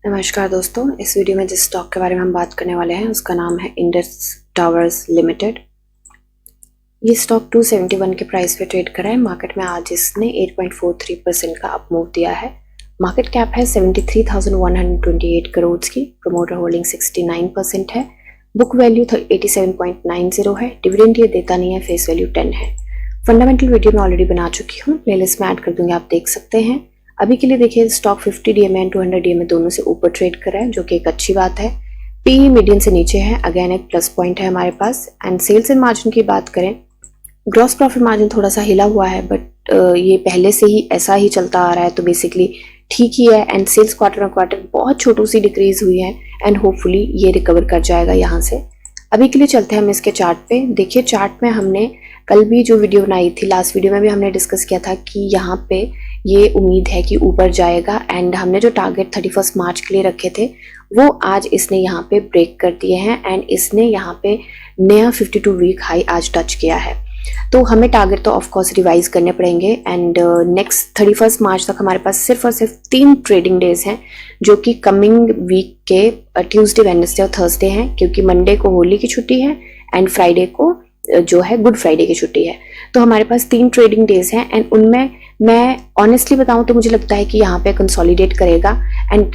नमस्कार दोस्तों, इस वीडियो में जिस स्टॉक के बारे में हम बात करने वाले हैं उसका नाम है इंडस टावर्स लिमिटेड। ये स्टॉक 271 के प्राइस पे ट्रेड कर रहा है। मार्केट में आज इसने 8.43% का अप मूव दिया है। मार्केट कैप है 73,128 करोड़ की। प्रोमोटर होल्डिंग 69% है। बुक वैल्यू 87.90 है। डिविडेंड ये देता नहीं है। फेस वैल्यू 10 है। फंडामेंटल वीडियो मैं ऑलरेडी बना चुकी हूँ, प्लेलिस्ट में ऐड कर दूंगी, आप देख सकते हैं। अभी के लिए देखिए स्टॉक 50 डीएमए एंड 200 डीएमए दोनों से ऊपर ट्रेड कर रहा है, जो कि एक अच्छी बात है। पीई मीडियन से नीचे है, अगेन एक प्लस पॉइंट है हमारे पास। एंड सेल्स एंड मार्जिन की बात करें, ग्रॉस प्रॉफिट मार्जिन थोड़ा सा हिला हुआ है, बट ये पहले से ही ऐसा ही चलता आ रहा है, तो बेसिकली ठीक ही है। And sales quarter on quarter बहुत छोटू सी डिक्रीज हुई है एंड होपफुली ये रिकवर कर जाएगा यहाँ से। अभी के लिए चलते हैं हम इसके चार्ट पे। देखिए चार्ट में हमने कल भी जो वीडियो बनाई थी, लास्ट वीडियो में भी हमने डिस्कस किया था कि यहाँ पे ये उम्मीद है कि ऊपर जाएगा। एंड हमने जो टारगेट 31 मार्च के लिए रखे थे वो आज इसने यहाँ पे ब्रेक कर दिए हैं एंड इसने यहाँ पे नया 52 वीक हाई आज टच किया है। तो हमें टारगेट तो ऑफ कोर्स रिवाइज करने पड़ेंगे। एंड नेक्स्ट 31 मार्च तक हमारे पास सिर्फ और सिर्फ 3 ट्रेडिंग डेज हैं, जो कि कमिंग वीक के ट्यूसडे, वेडनेसडे और थर्सडे हैं, क्योंकि मंडे को होली की छुट्टी है एंड फ्राइडे को जो है गुड फ्राइडे की छुट्टी है। तो हमारे पास 3 ट्रेडिंग डेज हैं एंड उनमें मैं ऑनेस्टली बताऊं तो मुझे लगता है कि यहाँ पे कंसोलिडेट करेगा। एंड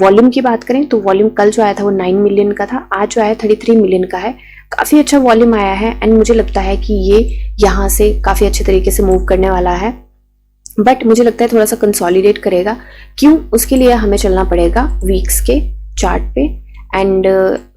वॉल्यूम की बात करें तो वॉल्यूम कल जो आया था वो 9 मिलियन का था, आज जो आया 33 मिलियन का है। काफ़ी अच्छा वॉल्यूम आया है एंड मुझे लगता है कि ये यहाँ से काफ़ी अच्छे तरीके से मूव करने वाला है, बट मुझे लगता है थोड़ा सा कंसोलिडेट करेगा। क्यों? उसके लिए हमें चलना पड़ेगा वीक्स के चार्ट पे। एंड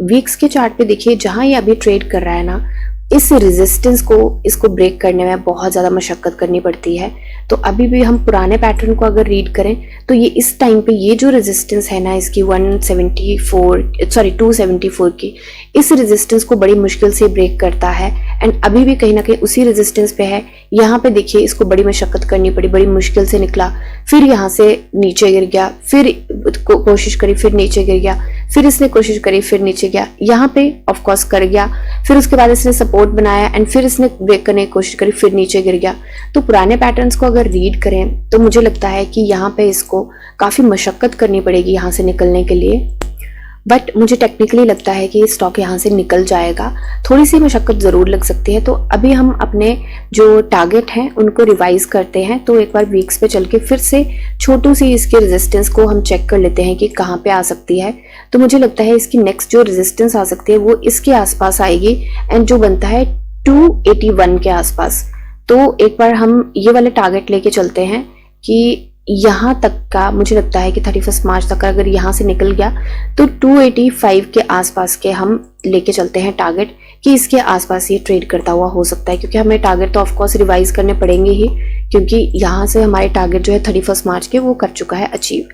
वीक्स के चार्ट पे देखिए जहाँ ये अभी ट्रेड कर रहा है ना, इस रेजिस्टेंस को इसको ब्रेक करने में बहुत ज़्यादा मशक्कत करनी पड़ती है। तो अभी भी हम पुराने पैटर्न को अगर रीड करें तो ये इस टाइम पे ये जो रेजिस्टेंस है ना इसकी 274 की, इस रेजिस्टेंस को बड़ी मुश्किल से ब्रेक करता है। एंड अभी भी कहीं ना कहीं उसी रेजिस्टेंस पे है। यहाँ पे देखिए इसको बड़ी मशक्कत करनी पड़ी, बड़ी मुश्किल से निकला, फिर यहाँ से नीचे गिर गया, फिर कोशिश करी, फिर नीचे गिर गया, फिर इसने कोशिश करी, फिर नीचे गया, यहाँ पे ऑफ कोर्स कर गया, फिर उसके बाद इसने सपोर्ट बनाया एंड फिर इसने ब्रेक करने की कोशिश करी, फिर नीचे गिर गया। तो पुराने पैटर्न्स को अगर रीड करें तो मुझे लगता है कि यहाँ पे इसको काफी मशक्कत करनी पड़ेगी यहाँ से निकलने के लिए, बट मुझे टेक्निकली लगता है कि स्टॉक यहाँ से निकल जाएगा। थोड़ी सी मशक्कत ज़रूर लग सकती है। तो अभी हम अपने जो टारगेट हैं उनको रिवाइज करते हैं। तो एक बार वीक्स पे चल के फिर से छोटू सी इसके रेजिस्टेंस को हम चेक कर लेते हैं कि कहाँ पे आ सकती है। तो मुझे लगता है इसकी नेक्स्ट जो रेजिस्टेंस आ सकती है वो इसके आसपास आएगी एंड जो बनता है 281 के आसपास। तो एक बार हम ये वाले टारगेट लेके चलते हैं कि यहाँ तक का मुझे लगता है कि 31 मार्च तक अगर यहाँ से निकल गया तो 285 के आसपास के हम लेके चलते हैं टारगेट, कि इसके आसपास ये ट्रेड करता हुआ हो सकता है। क्योंकि हमें टारगेट तो ऑफकोर्स रिवाइज करने पड़ेंगे ही, क्योंकि यहाँ से हमारे टारगेट जो है 31 मार्च के वो कर चुका है अचीव।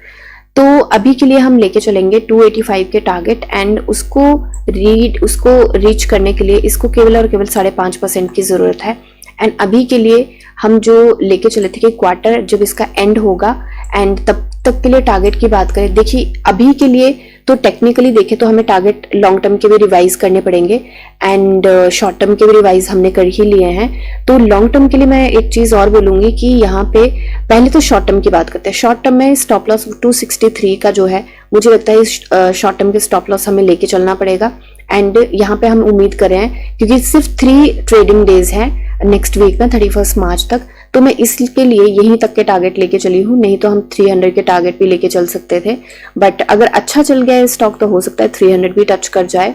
तो अभी के लिए हम लेके चलेंगे 285 के टारगेट एंड उसको रीच करने के लिए इसको केवल और केवल 5.5% की जरूरत है। एंड अभी के लिए हम जो लेके चले थे कि क्वार्टर जब इसका एंड होगा एंड तब तक के लिए टारगेट की बात करें, देखिए अभी के लिए तो टेक्निकली देखें तो हमें टारगेट लॉन्ग टर्म के भी रिवाइज करने पड़ेंगे एंड शॉर्ट टर्म के भी रिवाइज हमने कर ही लिए हैं। तो लॉन्ग टर्म के लिए मैं एक चीज और बोलूंगी कि यहाँ पे पहले तो शॉर्ट टर्म की बात करते हैं। शॉर्ट टर्म में स्टॉप लॉस 263 का जो है, मुझे लगता है इस शॉर्ट टर्म के स्टॉप लॉस हमें लेके चलना पड़ेगा। एंड यहाँ पे हम उम्मीद कर रहे हैं क्योंकि सिर्फ 3 ट्रेडिंग डेज हैं नेक्स्ट वीक में 31 मार्च तक, तो मैं इसके लिए यहीं तक के टारगेट लेके चली हूँ। नहीं तो हम 300 के टारगेट भी लेके चल सकते थे, बट अगर अच्छा चल गया स्टॉक तो हो सकता है 300 भी टच कर जाए।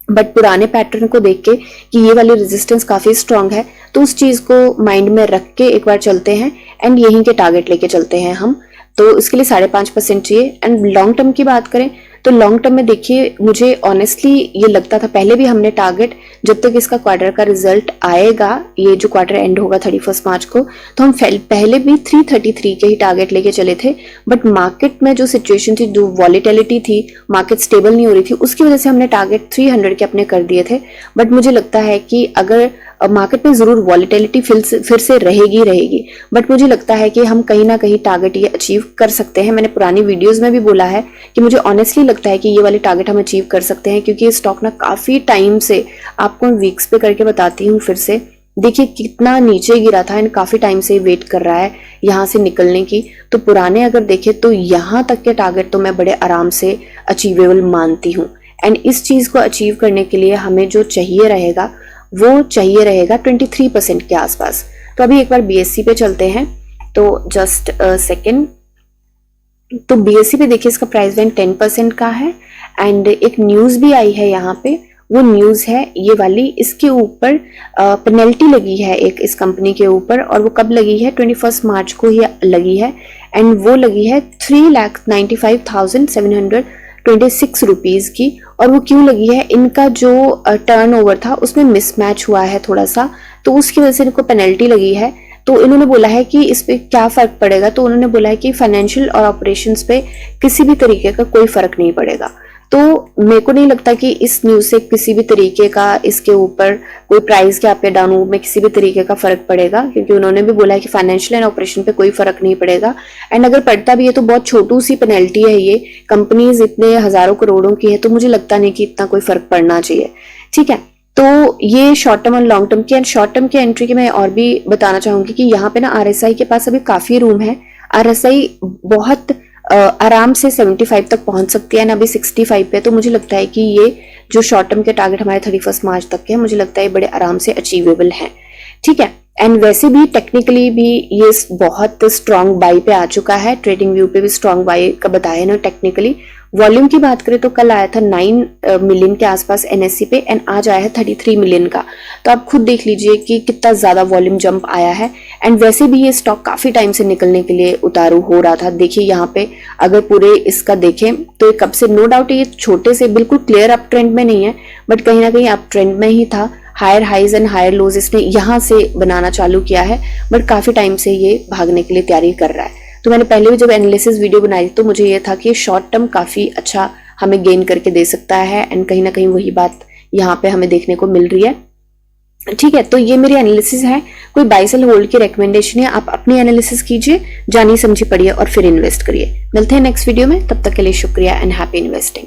बट पुराने पैटर्न को देख के कि ये वाली रेजिस्टेंस काफी स्ट्रांग है, तो उस चीज को माइंड में रख के एक बार चलते हैं एंड यहीं के टारगेट लेके चलते हैं हम। तो इसके लिए 5.5% चाहिए। एंड लॉन्ग टर्म की बात करें तो लॉन्ग टर्म में देखिए मुझे ऑनेस्टली ये लगता था, पहले भी हमने टारगेट जब तक इसका क्वार्टर का रिजल्ट आएगा, ये जो क्वार्टर एंड होगा 31 मार्च को, तो हम पहले भी 333 के ही टारगेट लेके चले थे। बट मार्केट में जो सिचुएशन थी, जो वॉलेटिलिटी थी, मार्केट स्टेबल नहीं हो रही थी, उसकी वजह से हमने टारगेट 300 के अपने कर दिए थे। बट मुझे लगता है कि अगर मार्केट में जरूर वॉलेटिलिटी फिर से रहेगी, बट मुझे लगता है कि हम कहीं ना कहीं टारगेट ये अचीव कर सकते हैं। मैंने पुरानी वीडियोस में भी बोला है कि मुझे ऑनेस्टली लगता है कि ये वाले टारगेट हम अचीव कर सकते हैं, क्योंकि ये स्टॉक ना काफी टाइम से, आपको वीक्स पे करके बताती हूँ फिर से, देखिए कितना नीचे गिरा था एंड काफी टाइम से वेट कर रहा है यहाँ से निकलने की। तो पुराने अगर देखे तो यहाँ तक के टारगेट तो मैं बड़े आराम से अचीवेबल मानती हूँ। एंड इस चीज को अचीव करने के लिए हमें जो चाहिए रहेगा वो चाहिए रहेगा 23% के आसपास। तो अभी एक बार BSE पे चलते हैं, तो जस्ट सेकेंड। तो BSE पे देखिए इसका प्राइस बैंड 10% का है एंड एक न्यूज भी आई है यहाँ पे, वो न्यूज है ये वाली, इसके ऊपर पेनल्टी लगी है एक इस कंपनी के ऊपर, और वो कब लगी है 21 मार्च को ही लगी है एंड वो लगी है 3,95,726 रुपीज की। और वो क्यों लगी है, इनका जो टर्नओवर था उसमें मिसमैच हुआ है थोड़ा सा, तो उसकी वजह से इनको पेनल्टी लगी है। तो इन्होंने बोला है कि इस पे क्या फर्क पड़ेगा, तो उन्होंने बोला है कि फाइनेंशियल और ऑपरेशंस पे किसी भी तरीके का कोई फर्क नहीं पड़ेगा। तो मेरे को नहीं लगता कि इस न्यूज से किसी भी तरीके का इसके ऊपर कोई प्राइस के अप या डाउन में किसी भी तरीके का फर्क पड़ेगा, क्योंकि उन्होंने भी बोला है कि फाइनेंशियल एंड ऑपरेशन पे कोई फर्क नहीं पड़ेगा। एंड अगर पड़ता भी है तो बहुत छोटू सी पेनल्टी है, ये कंपनीज इतने हजारों करोड़ों की है, तो मुझे लगता नहीं कि इतना कोई फर्क पड़ना चाहिए। ठीक है, तो ये शॉर्ट टर्म और लॉन्ग टर्म की। एंड शॉर्ट टर्म की एंट्री की मैं और भी बताना चाहूंगी कि यहाँ पे ना RSI के पास अभी काफी रूम है। RSI बहुत आराम से 75 तक पहुंच सकती है ना, अभी 65 पे। तो मुझे लगता है कि ये जो शॉर्ट टर्म के टारगेट हमारे 31 मार्च तक के हैं, मुझे लगता है बड़े आराम से अचीवेबल हैं। ठीक है, एंड वैसे भी टेक्निकली भी ये बहुत स्ट्रॉन्ग बाई पे आ चुका है, ट्रेडिंग व्यू पे भी स्ट्रॉन्ग बाई का बताया ना टेक्निकली। वॉल्यूम की बात करें तो कल आया था 9 मिलियन के आसपास NSE पे एंड आज आया है 33 मिलियन का। तो आप खुद देख लीजिए कि कितना ज्यादा वॉल्यूम जंप आया है। एंड वैसे भी ये स्टॉक काफी टाइम से निकलने के लिए उतारू हो रहा था। देखिए यहाँ पे अगर पूरे इसका देखें तो कब से, नो डाउट ये छोटे से बिल्कुल क्लियर अप ट्रेंड में नहीं है, बट कहीं ना कहीं अप ट्रेंड में ही था। Higher highs and higher lows इसने यहाँ से बनाना चालू किया है, बट काफी टाइम से ये भागने के लिए तैयारी कर रहा है। तो मैंने पहले भी जब एनालिसिस वीडियो बनाई तो मुझे ये था कि शॉर्ट टर्म काफी अच्छा हमें गेन करके दे सकता है एंड कहीं ना कहीं वही बात यहाँ पे हमें देखने को मिल रही है। ठीक है, तो ये मेरी एनालिसिस है, कोई बाय सेल होल्ड की रिकमेंडेशन है। आप अपनी एनालिसिस कीजिए, जानी समझी पढ़िए और फिर इन्वेस्ट करिए। मिलते हैं नेक्स्ट वीडियो में, तब तक के लिए शुक्रिया एंड हैप्पी इन्वेस्टिंग।